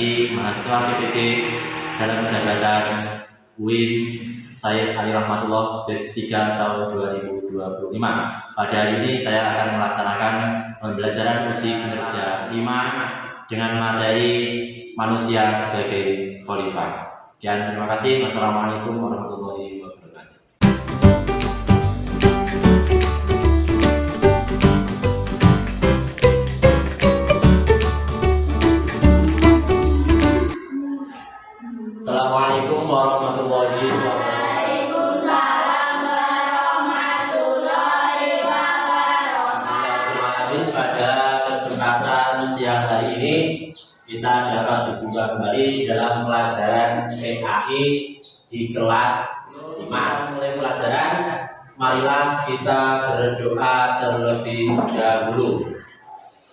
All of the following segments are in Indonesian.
seleksi mahasiswa PPD dalam jabatan UIN Sayyid Ali Rahmatullah batch 3 tahun 2025. Pada hari ini saya akan melaksanakan pembelajaran uji kinerja IMA dengan materi manusia sebagai khalifah. Sekian, terima kasih. Wassalamualaikum warahmatullahi wabarakatuh. Assalamualaikum warahmatullahi wabarakatuh. Waalaikumsalam warahmatullahi wabarakatuh. Pada kesempatan siang hari ini kita dapat berjumpa kembali dalam pelajaran PAI di kelas 5. Mulai pelajaran, marilah kita berdoa terlebih dahulu.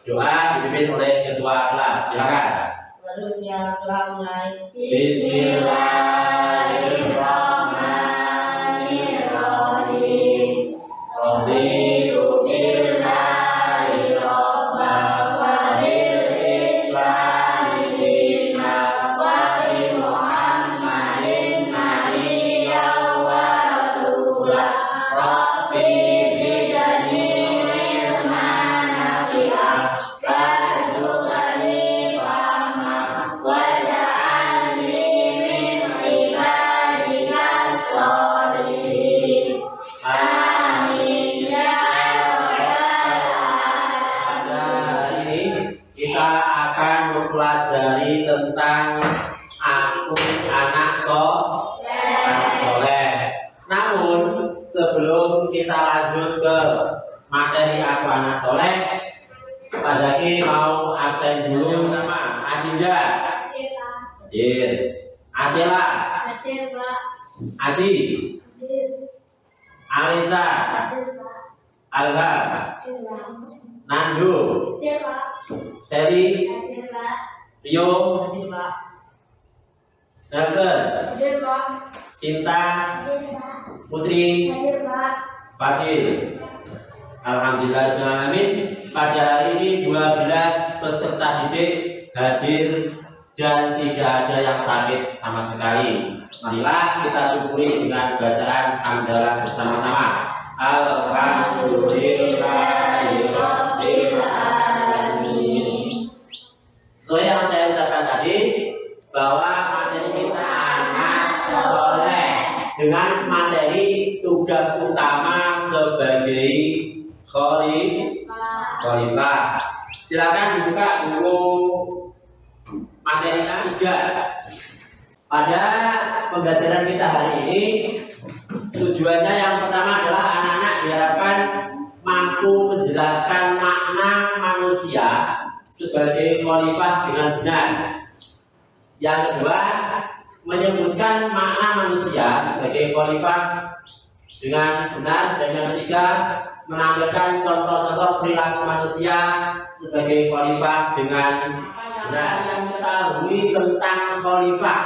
Doa dipimpin oleh ketua kelas. Silakan. Barunya telah mulai. Bismillahirrahmanirrahim. Raditu billahi robban wa bil islami dinan wa bi Muhammadin nabiyyan wa rasulah. Rabbi zidni ilman nafi'an warzuqni fahman waj'alni min ibadikas sholihin. Amin ya rabbal alamin. Hari ini kita akan mempelajari tentang anak soleh. Namun sebelum kita lanjut ke materi aku anak soleh, Pak Zaki mau absen dulu sama Adinda, Hadir, Asela, Aji, Alisa, Alha, Nandu, Seli, Rio, Nelson, Sinta, Putri, Fadil. Alhamdulillahirrahmanirrahim. Pada hari ini 12 peserta didik hadir dan tidak ada yang sakit sama sekali. Marilah kita syukuri dengan bacaan hamdalah bersama-sama. Alhamdulillahirabbil alamin. So yang saya ucapkan tadi bahwa materi kita anak soleh dengan materi tugas utama sebagai khalifah. Silakan dibuka buku materinya 3. Pada pembelajaran kita hari ini, tujuannya yang pertama adalah anak-anak diharapkan mampu menjelaskan makna manusia sebagai khalifah dengan benar. Yang kedua, menyebutkan makna manusia sebagai khalifah dengan benar. Dan yang ketiga, menampilkan contoh-contoh perilaku manusia sebagai khalifah dengan benar. Yang ketahui tentang khalifah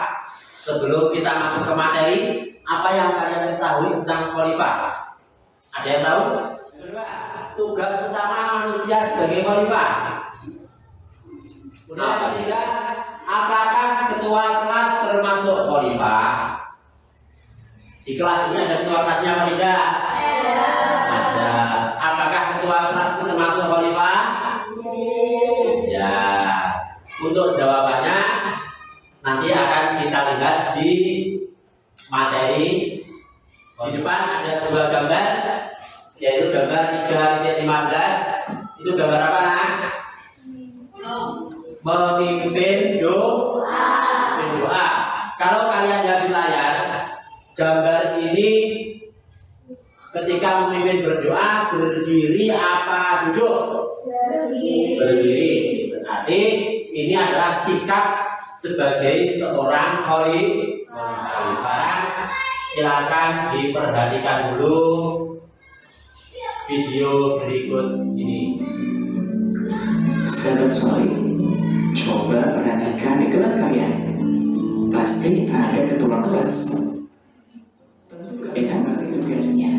sebelum kita masuk ke materi, apa yang kalian ketahui tentang khalifah? Ada yang tahu? Kedua, tugas utama manusia sebagai khalifah. Kemudian yang ketiga, apakah ketua kelas termasuk khalifah? Di kelas ini ada ketua kelasnya apa tidak? Ada. Apakah ketua kelas itu termasuk khalifah? Ya. Untuk jawabannya nanti akan kita lihat di materi. Di depan ada sebuah gambar, yaitu gambar 3.15. Itu gambar apa, nak? Memimpin doa. Kalau kalian lihat di layar, gambar ini ketika memimpin berdoa berdiri apa duduk? Berdiri. Berarti ini adalah sikap sebagai seorang khalifah. Silakan diperhatikan dulu video berikut ini. Sahabat soleh, coba perhatikan di kelas kalian. Pasti ada ketua kelas. Tentu kalian ngerti tugasnya.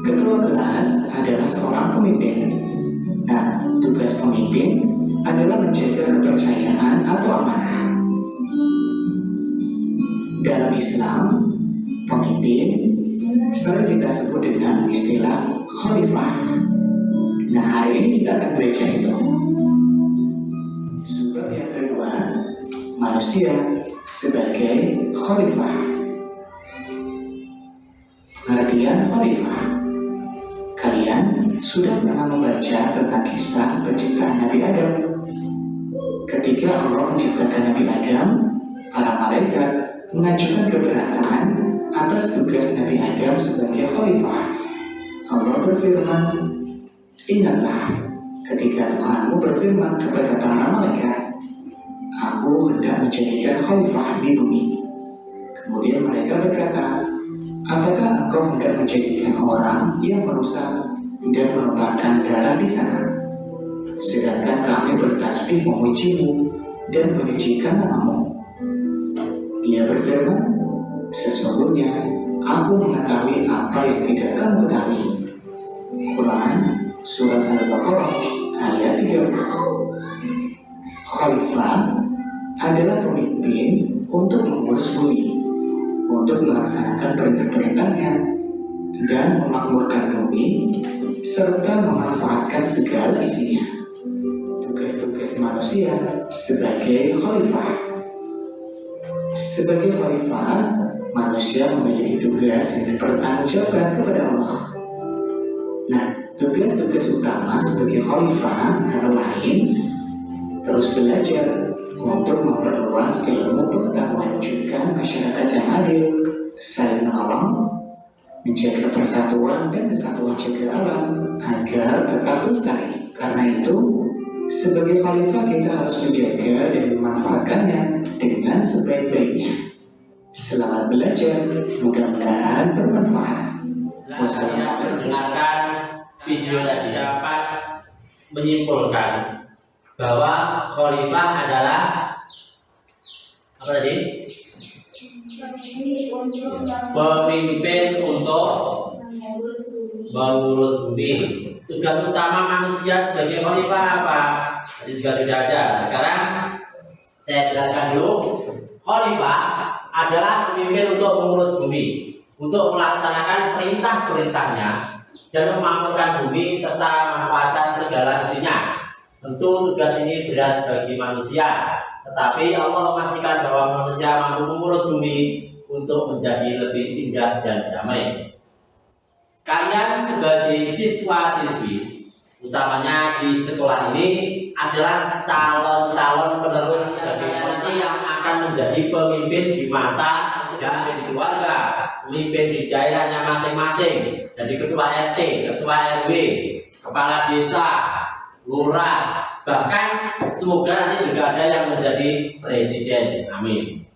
Ketua kelas adalah seorang pemimpin. Nah, tugas pemimpin adalah menjaga kepercayaan atau amanah. Islam, pemimpin sering kita sebut dengan istilah khalifah. Nah, hari ini kita akan belajar itu. Sebab yang kedua, manusia sebagai khalifah. Pengertian khalifah. Kalian sudah pernah membaca tentang kisah penciptaan Nabi Adam. Ketika Allah menciptakan Nabi Adam, para malaikat mengajukan keberatan atas tugas Nabi Adam sebagai khalifah. Allah berfirman, ingatlah ketika Tuhanmu berfirman kepada para malaikat, Aku hendak menjadikan khalifah di bumi. Kemudian mereka berkata, apakah engkau hendak menjadikan orang yang merusak dan menumpahkan darah di sana? Sedangkan kami bertasbih memujimu dan menyucikan namamu. Ia berfirman, sesungguhnya aku mengetahui apa yang tidak kamu ketahui. Quran Surat Al-Baqarah ayat 30. Khalifah adalah pemimpin untuk mengurus bumi, untuk melaksanakan perintah-perintahnya dan memakmurkan bumi serta memanfaatkan segala isinya. Tugas-tugas manusia sebagai khalifah. Sebagai khalifah, manusia memiliki tugas yang dipertanggungjawabkan kepada Allah. Nah, tugas-tugas utama sebagai khalifah antara lain terus belajar untuk memperluas ilmu pengetahuan, wujudkan masyarakat yang adil, saling menolong, menjaga persatuan dan kesatuan jagat alam agar tetap lestari. Karena itu, sebagai khalifah kita harus menjaga dan memanfaatkannya dengan sebaik-baiknya. Selamat belajar, mudah-mudahan bermanfaat. Wassalamualaikum. Mendengarkan video tadi dapat menyimpulkan bahwa khalifah adalah apa tadi? Pemimpin untuk mengurus bumi. Tugas utama manusia sebagai khalifah apa? Tadi juga sudah ada. Sekarang saya jelaskan dulu. Khalifah adalah pemimpin untuk mengurus bumi, untuk melaksanakan perintah-perintahnya dan memakmurkan bumi serta memanfaatkan segala isinya. Tentu tugas ini berat bagi manusia, tetapi Allah memastikan bahwa manusia mampu mengurus bumi untuk menjadi lebih indah dan damai. Kalian sebagai siswa-siswi, utamanya di sekolah ini, adalah calon-calon penerus bagi nanti yang akan menjadi pemimpin di masa dan di keluarga, pemimpin di daerahnya masing-masing, jadi ketua RT, ketua RW, kepala desa, lurah, bahkan semoga nanti juga ada yang menjadi presiden. Amin.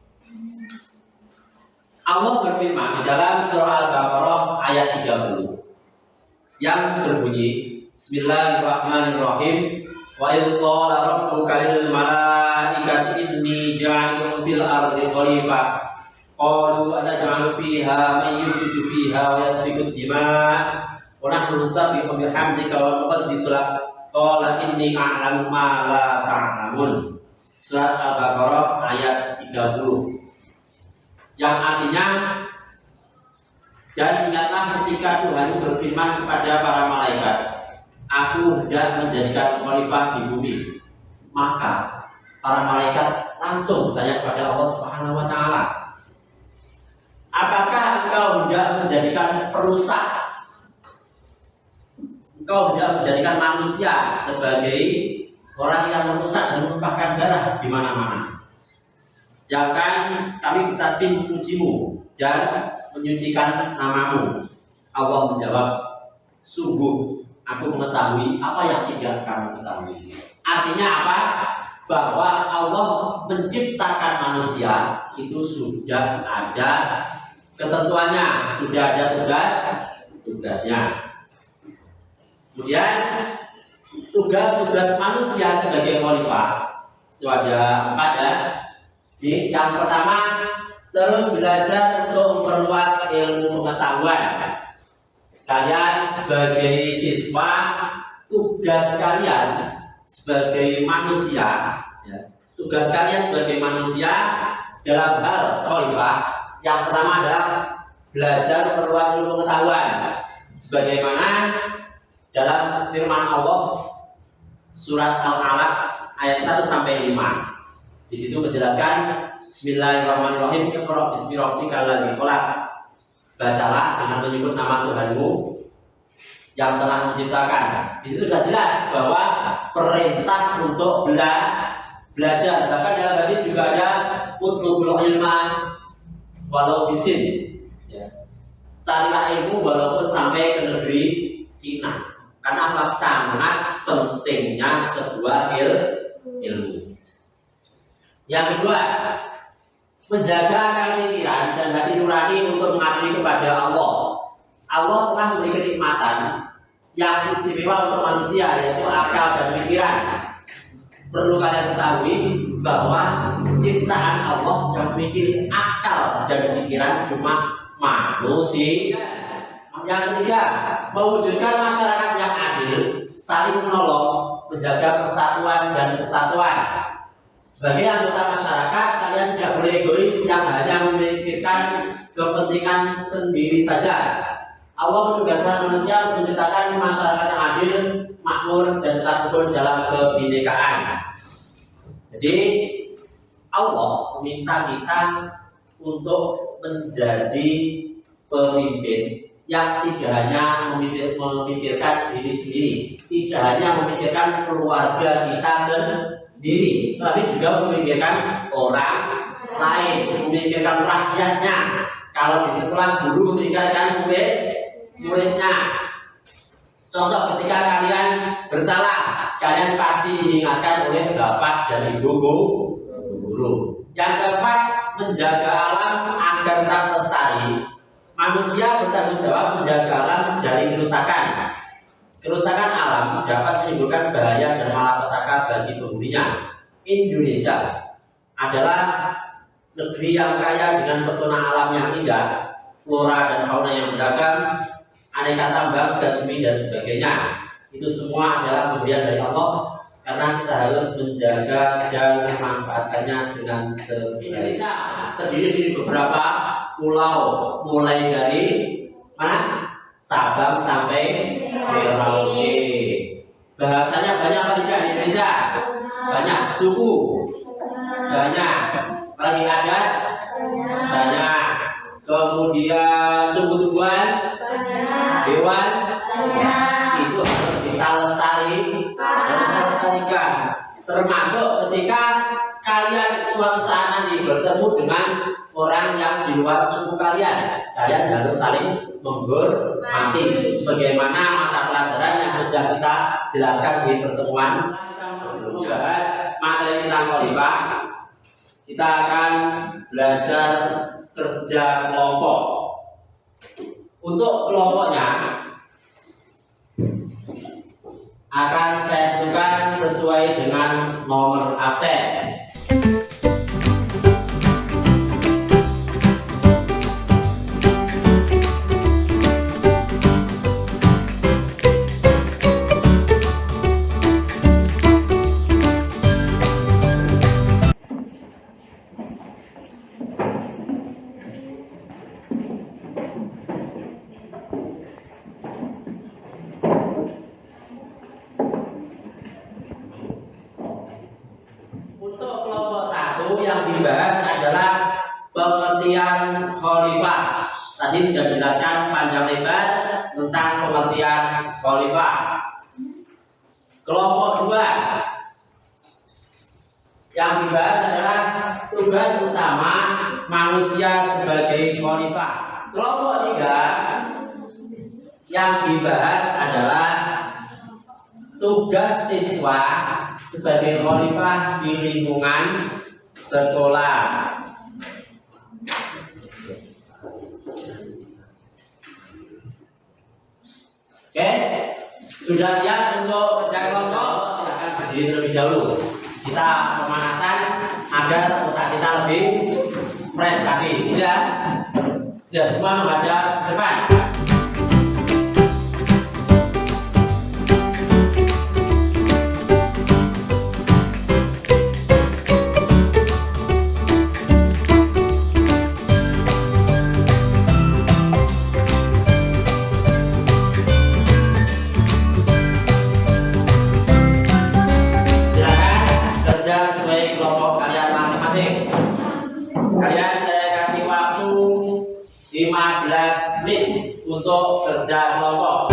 Allah berfirman di dalam surah Al-Baqarah ayat 30 yang berbunyi, Bismillahirrahmanirrahim. Wa idh qala rabbuka lil malaikati inni ja'ilun fil ardi khalifah qalu ataj'alu fiha man yufsidu fiha wa yasfiku ad-dima' wa nahnu nusabbihu bihamdika wa nuqaddisu lak qala inni a'lamu ma la ta'lamun. Surat Al-Baqarah ayat 30 yang artinya, dan ingatlah ketika Tuhan berfirman kepada para malaikat, Aku hendak menjadikan khalifah di bumi. Maka para malaikat langsung bertanya kepada Allah Subhanahu wa Ta'ala, apakah engkau hendak menjadikan perusak? Engkau hendak menjadikan manusia sebagai orang yang merusak dan menumpahkan darah di mana-mana. Sedangkan kami bertasbih memujimu dan menyucikan namamu. Allah menjawab, sungguh aku mengetahui apa yang tidak kamu ketahui. Artinya apa? Bahwa Allah menciptakan manusia itu sudah ada ketentuannya, sudah ada tugasnya. Kemudian tugas-tugas manusia sebagai khalifah itu ada 4 ya. Yang pertama, terus belajar untuk memperluas ilmu pengetahuan. Kalian sebagai siswa, tugas kalian sebagai manusia, ya, tugas kalian sebagai manusia dalam hal khalifah Yang pertama adalah belajar perluas ilmu pengetahuan, sebagaimana dalam firman Allah surat Al-Alaq ayat 1 sampai 5. Di situ menjelaskan Bismillahirrahmanirrahim, Iqra bismi rabbikal ladzi khalaq. Bacalah dengan menyebut nama Tuhanmu yang telah menciptakan. Di situ sudah jelas bahwa perintah untuk belajar. Bahkan dalam hadis juga ada utlubul ilma walau bisin. Carilah ilmu walaupun sampai ke negeri Cina. Karena apa? Sangat pentingnya sebuah ilmu. Yang kedua, menjaga pikiran dan hati nurani untuk mengabdi kepada Allah. Allah telah memberi kenikmatan yang istimewa untuk manusia, yaitu akal dan pikiran. Perlu kalian ketahui bahwa ciptaan Allah yang memiliki akal dan pikiran cuma manusia. Yang ketiga, mewujudkan masyarakat yang adil, saling menolong, menjaga persatuan dan kesatuan. Sebagai anggota masyarakat, kalian tidak boleh egois yang hanya memikirkan kepentingan sendiri saja. Allah menugaskan manusia untuk menciptakan masyarakat yang adil, makmur, dan tetap rukun dalam kebinekaan. Jadi Allah meminta kita untuk menjadi pemimpin yang tidak hanya memikirkan diri sendiri, tidak hanya memikirkan keluarga kita sendiri, tapi juga memikirkan orang lain, memikirkan rakyatnya. Kalau di sekolah guru memikirkan muridnya. Contoh, ketika kalian bersalah, kalian pasti diingatkan oleh bapak dan ibu guru. Yang keempat, menjaga alam agar tetap lestari. Manusia bertanggung jawab menjaga alam dari kerusakan. Kerusakan alam dapat menimbulkan bahaya dan malapetaka bagi penghuninya. Indonesia adalah negeri yang kaya dengan pesona alam yang indah, flora dan fauna yang beragam, aneka tambang, gas bumi dan sebagainya. Itu semua adalah pemberian dari Allah, karena kita harus menjaga dan memanfaatkannya dengan sebaik. Indonesia terdiri dari beberapa pulau, mulai dari mana? Sabang sampai Merauke. Bahasanya banyak apa tidak di Indonesia? Banyak. Suku banyak. Lagi adat banyak. Kemudian tumbuh-tumbuhan, hewan itu harus kita lestarikan. Termasuk ketika kalian suatu saat nanti bertemu dengan orang yang di luar suku kalian, kalian harus saling menghormati, sebagaimana mata pelajaran yang sudah kita jelaskan di pertemuan. Sebelum membahas materi tentang khalifah, kita akan belajar kerja kelompok. Untuk kelompoknya akan saya tentukan sesuai dengan nomor absen. Untuk kelompok satu yang dibahas adalah pengertian khalifah. Tadi sudah dijelaskan panjang lebar tentang pengertian khalifah. Kelompok dua yang dibahas adalah tugas utama manusia sebagai khalifah. Kelompok tiga yang dibahas adalah tugas siswa sebagai khalifah di lingkungan sekolah. Oke, sudah siap untuk kerja kelompok? Silakan berdiri terlebih dahulu. Kita pemanasan agar otak kita lebih fresh lagi. Ya, semua menghadap ke depan. masing-masing. Kalian saya kasih waktu 15 menit untuk kerja kelompok.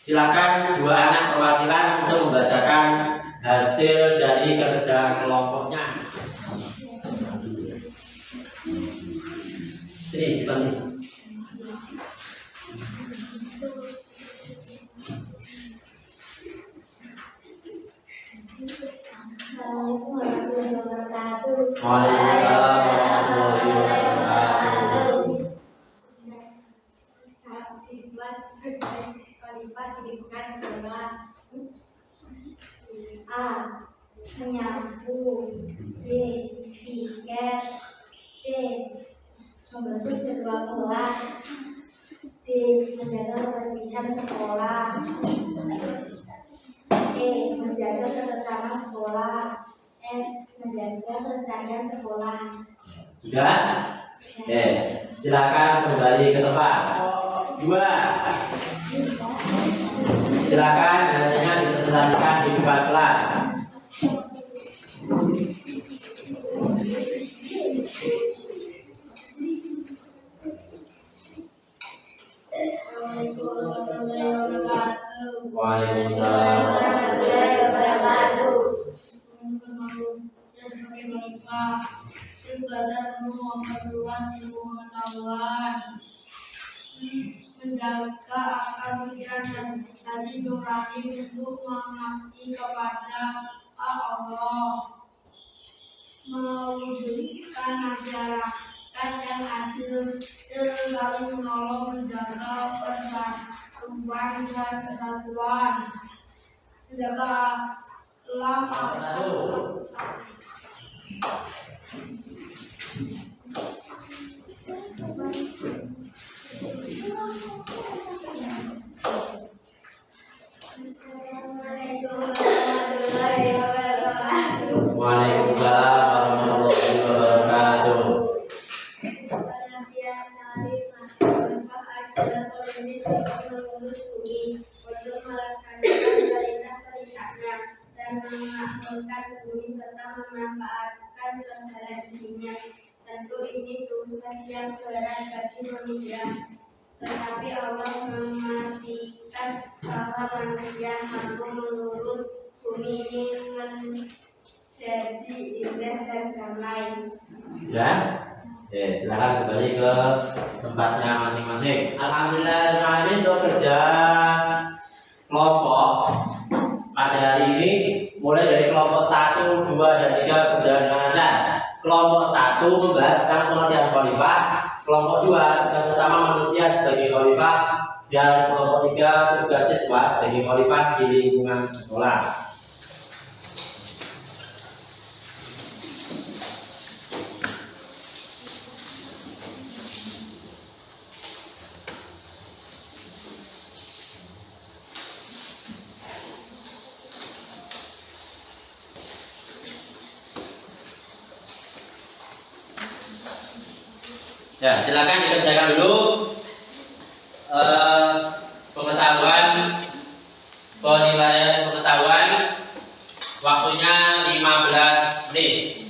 Silakan dua anak perwakilan untuk membacakan hasil dari kerja kelompoknya. Sini, dibantu. Assalamualaikum warahmatullahi wabarakatuh. Waalaikumsalam warahmatullahi wabarakatuh. Siswa terlibat di lingkungan sekolah. A. Menyapu. B. Piket. C. Membentuk jadwal kelas. D. Menjaga kebersihan sekolah. E. Menjaga ketentraman sekolah. F. Menjaga kelestarian sekolah. Sudah? Oke, silakan kembali ke tempat. 2. Silakan hasilnya dipresentasikan di depan kelas. Waalaikumsalam warahmatullahi wabarakatuh. Belajar penuh memperluas ilmu pengetahuan, menjaga akal pikiran dan hati nurani untuk mengabdi kepada Allah, mewujudkan masyarakat yang adil, saling menolong, menjaga persatuan dan kesatuan, menjaga alam. Waalaikumsalam warahmatullahi wabarakatuh. Untuk melaksanakan perintah-perintahnya dan memakmurkan bumi serta memanfaatkan segala isinya. Tentu ini tugas yang berat bagi manusia, tetapi Allah memastikan bahwa manusia mampu mengurus bumi ini menjadi indah dan damai. Ya? Oke, silakan kembali ke tempatnya masing-masing. Alhamdulillah, untuk kerja kelompok pada hari ini mulai dari kelompok 1, 2, dan 3 berjalan dengan lancar. Kelompok 1 membahas tentang pengertian khalifah, kelompok 2 tentang utama manusia sebagai khalifah, dan kelompok 3 tugas siswa sebagai khalifah di lingkungan sekolah. Ya, silakan dikerjakan dulu pengetahuan, penilaian pengetahuan. Waktunya 15 menit.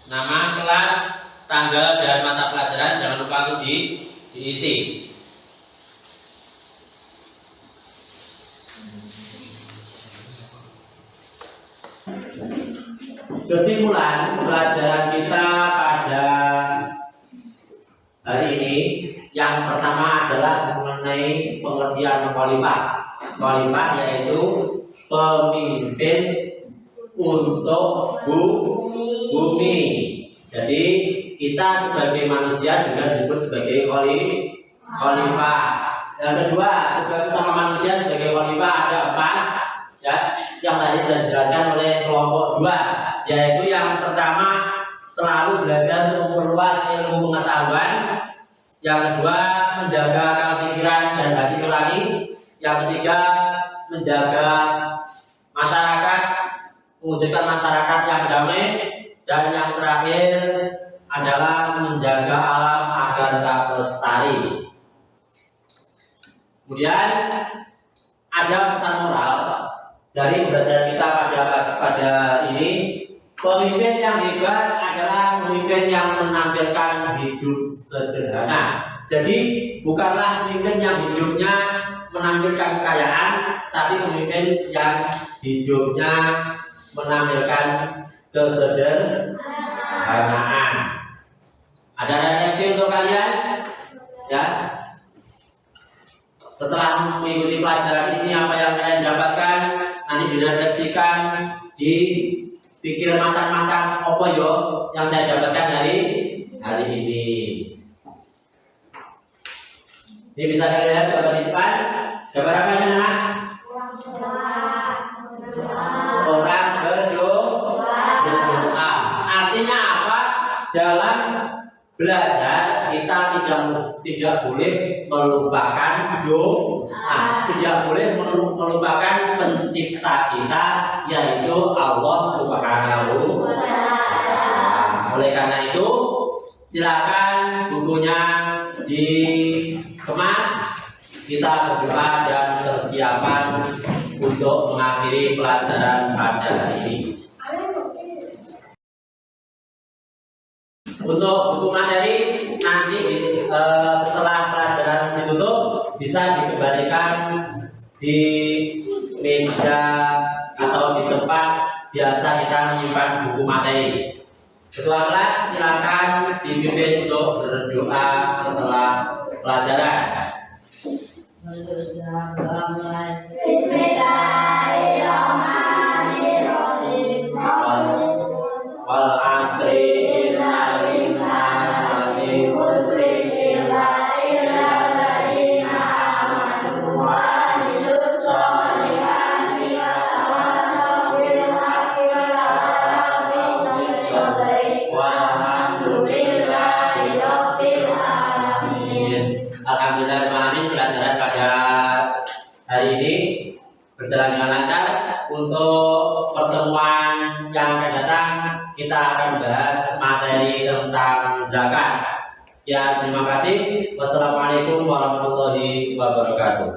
Nama, kelas, tanggal, dan mata pelajaran jangan lupa untuk diisi. Kesimpulan pelajaran kita khalifah. Khalifah yaitu pemimpin untuk bumi. Jadi kita sebagai manusia juga disebut sebagai khalifah. Yang kedua, tugas utama manusia sebagai khalifah ada 4, ya, yang tadi sudah dijelaskan oleh kelompok 2, yaitu yang pertama selalu belajar untuk memperluas ilmu pengetahuan. Yang kedua, menjaga akal pikiran dan hati nurani. Yang ketiga, menjaga masyarakat, mewujudkan masyarakat yang damai. Dan yang terakhir adalah menjaga alam agar tetap lestari. Kemudian ada pesan moral dari pembelajaran kita pada ini. Pemimpin yang hebat adalah pemimpin yang menampilkan hidup sederhana. Jadi bukanlah pemimpin yang hidupnya menampilkan kekayaan, tapi pemimpin yang hidupnya menampilkan kesederhanaan. Ada refleksi untuk kalian? Ya. Setelah mengikuti pelajaran ini, apa yang kalian dapatkan nanti direfleksikan, dipikir matang-matang apa yo yang saya dapatkan dari hari ini. Ini bisa kalian lihat gambar di depan. Gambar apa ya, anak? Orang berdoa. Artinya apa? Dalam belajar kita tidak boleh melupakan doa, tidak boleh melupakan pencipta kita, yaitu Allah Subhanahu wa Ta'ala. Oleh karena itu, silakan bukunya dikemas, kita berdoa dan persiapan untuk mengakhiri pelajaran pada hari ini. Untuk buku materi nanti setelah pelajaran ditutup bisa dikembalikan di meja atau di tempat biasa kita menyimpan buku materi. Ketua kelas silakan dipimpin untuk berdoa setelah pelajaran. Bismillahirrahmanirrahim. Wal asri innal insana lafi khusrin illa alladziina aamanu wa 'amilus sholihati wa tawassaw bil haqqi wa tawassaw bis sabri walhamdulillahi rabbil alamin. Alhamdulillahirrahmanirrahim. Pelajaran pada hari ini berjalan dengan lancar. Untuk pertemuan yang akan datang kita akan bahas materi tentang zakat. Sekian, terima kasih. Wassalamualaikum warahmatullahi wabarakatuh.